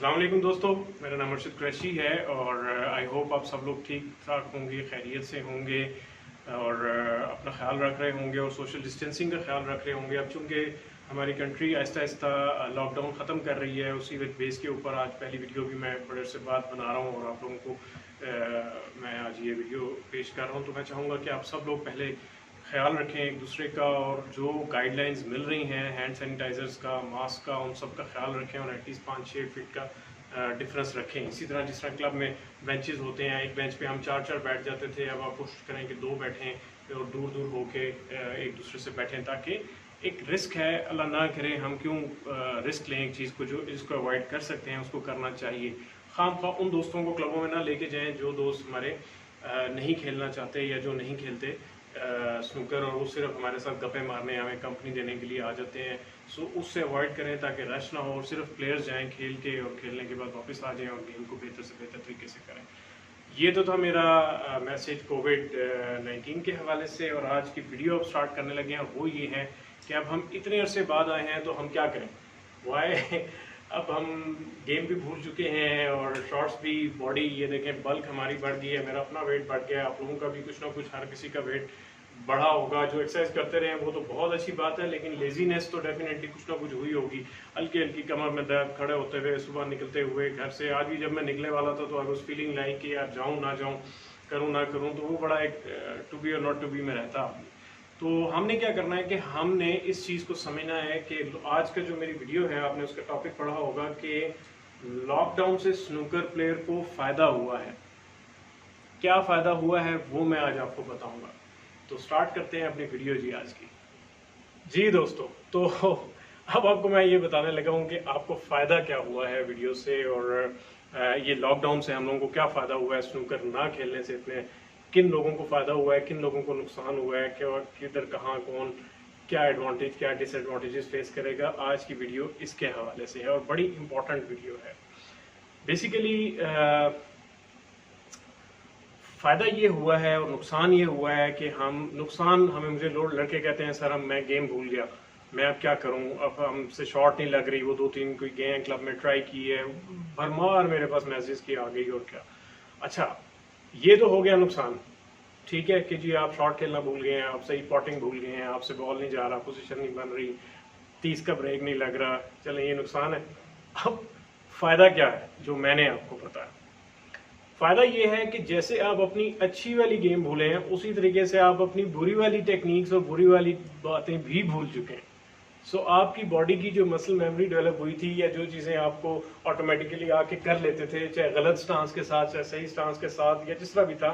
अस्सलाम वालेकुम दोस्तों, मेरा नाम अर्शद कुरैशी है और आई होप आप सब लोग ठीक ठाक होंगे, खैरियत से होंगे और अपना ख्याल रख रहे होंगे और सोशल डिस्टेंसिंग का ख्याल रख रहे होंगे। अब चूँकि हमारी कंट्री आहिस्ता आहिस्ता लॉकडाउन ख़त्म कर रही है, उसी बेस के ऊपर आज पहली वीडियो भी मैं बड़े से बात बना रहा हूँ और आप लोगों को मैं आज ये वीडियो पेश कर रहा हूँ। तो मैं चाहूँगा कि आप सब लोग पहले ख्याल रखें एक दूसरे का और जो गाइडलाइंस मिल रही हैं हैंड सैनिटाइजर्स का, मास्क का, उन सब का ख्याल रखें और एटलीस्ट 5-6 फीट का डिफरेंस रखें। इसी तरह जिस तरह क्लब में बेंचेस होते हैं, एक बेंच पे हम 4-4 बैठ जाते थे, अब आप कोशिश करें कि 2 बैठें और दूर दूर होके एक दूसरे से बैठें, ताकि एक रिस्क है, अल्लाह ना करे हम क्यों रिस्क लें एक चीज़ को, जो इसको अवॉइड कर सकते हैं उसको करना चाहिए। खामख्वाह उन दोस्तों को क्लबों में ना लेके जाएं जो दोस्त हमारे नहीं खेलना चाहते या जो नहीं खेलते स्नूकर, और वो सिर्फ हमारे साथ गप्पे मारने हमें कंपनी देने के लिए आ जाते हैं। सो उससे अवॉइड करें ताकि रश ना हो और सिर्फ प्लेयर्स जाएं खेल के और खेलने के बाद वापस आ जाएं और गेम को बेहतर से बेहतर तरीके से करें। ये तो था मेरा मैसेज कोविड-19 के हवाले से। और आज की वीडियो अब स्टार्ट करने लगे हैं और वो ये है कि अब हम इतने अरसे बाद आए हैं तो हम क्या करें। वाई अब हम गेम भी भूल चुके हैं और शॉर्ट्स भी, बॉडी ये देखें बल्क हमारी बढ़ गई है, मेरा अपना वेट बढ़ गया, आप लोगों का भी कुछ ना कुछ, हर किसी का वेट बढ़ा होगा। जो एक्सरसाइज करते रहे वो तो बहुत अच्छी बात है, लेकिन लेजीनेस तो डेफिनेटली कुछ ना कुछ हुई होगी। हल्की हल्की कमर में दर्द, खड़े होते हुए, सुबह निकलते हुए घर से। आज भी जब मैं निकलने वाला था तो आई वाज फीलिंग लाइक कि यार जाऊँ ना जाऊँ, करूँ ना करूँ, तो वो बड़ा एक टू बी और नॉट टू बी में रहता। तो हमने क्या करना है कि हमने इस चीज़ को समझना है कि आज का जो मेरी वीडियो है, आपने उसका टॉपिक पढ़ा होगा कि लॉकडाउन से स्नूकर प्लेयर को फ़ायदा हुआ है। क्या फ़ायदा हुआ है वो मैं आज आपको बताऊंगा। तो स्टार्ट करते हैं अपनी वीडियो जी आज की। जी दोस्तों, तो अब आपको मैं ये बताने लगा हूँ कि आपको फ़ायदा क्या हुआ है वीडियो से और ये लॉकडाउन से हम लोगों को क्या फ़ायदा हुआ है स्नूकर ना खेलने से। इतने किन लोगों को फ़ायदा हुआ है, किन लोगों को नुकसान हुआ है, क्या किधर कहाँ कौन क्या एडवांटेज क्या डिसएडवांटेजेस फेस करेगा, आज की वीडियो इसके हवाले से है और बड़ी इंपॉर्टेंट वीडियो है। बेसिकली फ़ायदा ये हुआ है और नुकसान ये हुआ है कि मुझे लोग लड़के कहते हैं सर मैं गेम भूल गया, मैं अब क्या करूं, अब हमसे शॉट नहीं लग रही। वो 2-3 कोई गए हैं क्लब में, ट्राई की है, भरमार मेरे पास मैसेज की आ गई और क्या। अच्छा, ये तो हो गया नुकसान। ठीक है कि जी आप शॉट खेलना भूल गए हैं, आप सही पॉटिंग भूल गए हैं, आपसे बॉल नहीं जा रहा, पोजीशन नहीं बन रही, 30 का ब्रेक नहीं लग रहा, चलें ये नुकसान है। अब फ़ायदा क्या है जो मैंने आपको बताया। फ़ायदा ये है कि जैसे आप अपनी अच्छी वाली गेम भूले हैं, उसी तरीके से आप अपनी बुरी वाली टेक्निक्स और बुरी वाली बातें भी भूल चुके हैं। सो आपकी बॉडी की जो मसल मेमोरी डेवलप हुई थी या जो चीज़ें आपको ऑटोमेटिकली आके कर लेते थे, चाहे गलत स्टांस के साथ चाहे सही स्टांस के साथ या जिस तरह भी था,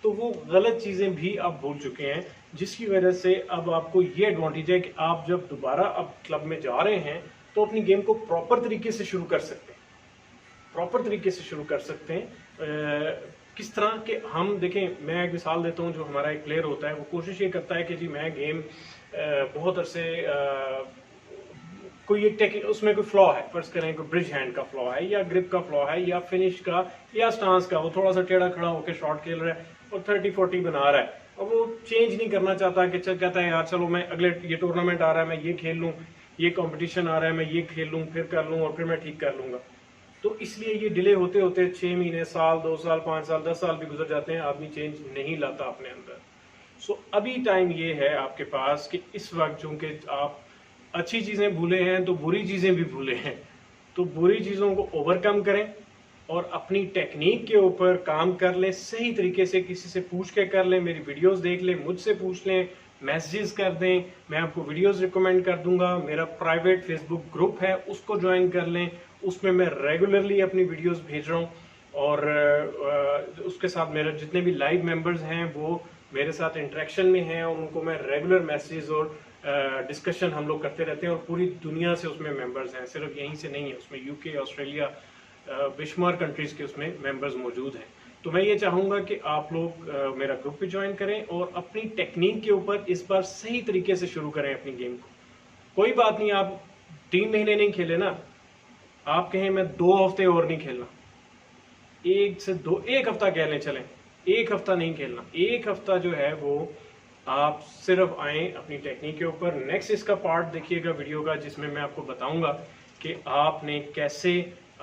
तो वो गलत चीज़ें भी आप भूल चुके हैं, जिसकी वजह से अब आपको ये एडवांटेज है कि आप जब दोबारा अब क्लब में जा रहे हैं तो अपनी गेम को प्रॉपर तरीके से शुरू कर सकते हैं। प्रॉपर तरीके से शुरू कर सकते हैं। किस तरह के, हम देखें, मैं एक मिसाल देता हूँ। जो हमारा एक प्लेयर होता है वो कोशिश ये करता है कि जी मैं गेम बहुत अरसे कोई एक उसमें कोई फ्लॉ है, फर्ज करें कोई ब्रिज हैंड का फ्लॉ है या ग्रिप का फ्लॉ है या फिनिश का या स्टांस का, वो थोड़ा सा टेढ़ा खड़ा होकर शॉट खेल रहा है और 30-40 बना रहा है और वो चेंज नहीं करना चाहता कि कहता है यार चलो मैं अगले ये टूर्नामेंट आ रहा है, मैं ये खेल लूँ, ये कंपटीशन आ रहा है, मैं ये खेल लूँ, फिर कर लूँ और फिर मैं ठीक कर लूँगा। तो इसलिए ये डिले होते होते 6 महीने, साल, 2 साल, 5 साल, 10 साल भी गुजर जाते हैं, आदमी चेंज नहीं लाता अपने अंदर। सो अभी टाइम ये है आपके पास कि इस वक्त चूंकि आप अच्छी चीज़ें भूले हैं तो बुरी चीज़ें भी भूले हैं, तो बुरी चीज़ों को ओवरकम करें और अपनी टेक्निक के ऊपर काम कर लें, सही तरीके से किसी से पूछ के कर लें, मेरी वीडियोस देख लें, मुझसे पूछ लें, मैसेजेस कर दें, मैं आपको वीडियोस रिकमेंड कर दूंगा। मेरा प्राइवेट फेसबुक ग्रुप है, उसको ज्वाइन कर लें, उसमें मैं रेगुलरली अपनी वीडियोस भेज रहा हूँ और उसके साथ मेरे जितने भी लाइव मेंबर्स हैं वो मेरे साथ इंटरेक्शन में हैं और उनको मैं रेगुलर मैसेज और डिस्कशन हम लोग करते रहते हैं और पूरी दुनिया से उसमें मेंबर्स हैं, सिर्फ यहीं से नहीं है, उसमें यूके, ऑस्ट्रेलिया, बेशुमार कंट्रीज के उसमें मेंबर्स मौजूद हैं। तो मैं ये चाहूँगा कि आप लोग मेरा ग्रुप भी ज्वाइन करें और अपनी टेक्निक के ऊपर इस बार सही तरीके से शुरू करें अपनी गेम को। कोई बात नहीं, आप 3 महीने नहीं खेले ना, आप कहें मैं 2 हफ्ते और नहीं खेलना, 1 हफ्ता कह लें, चलें 1 हफ्ता नहीं खेलना, 1 हफ्ता जो है वो आप सिर्फ आए अपनी टेक्निक के ऊपर। नेक्स्ट इसका पार्ट देखिएगा वीडियो का, जिसमें मैं आपको बताऊंगा कि आपने कैसे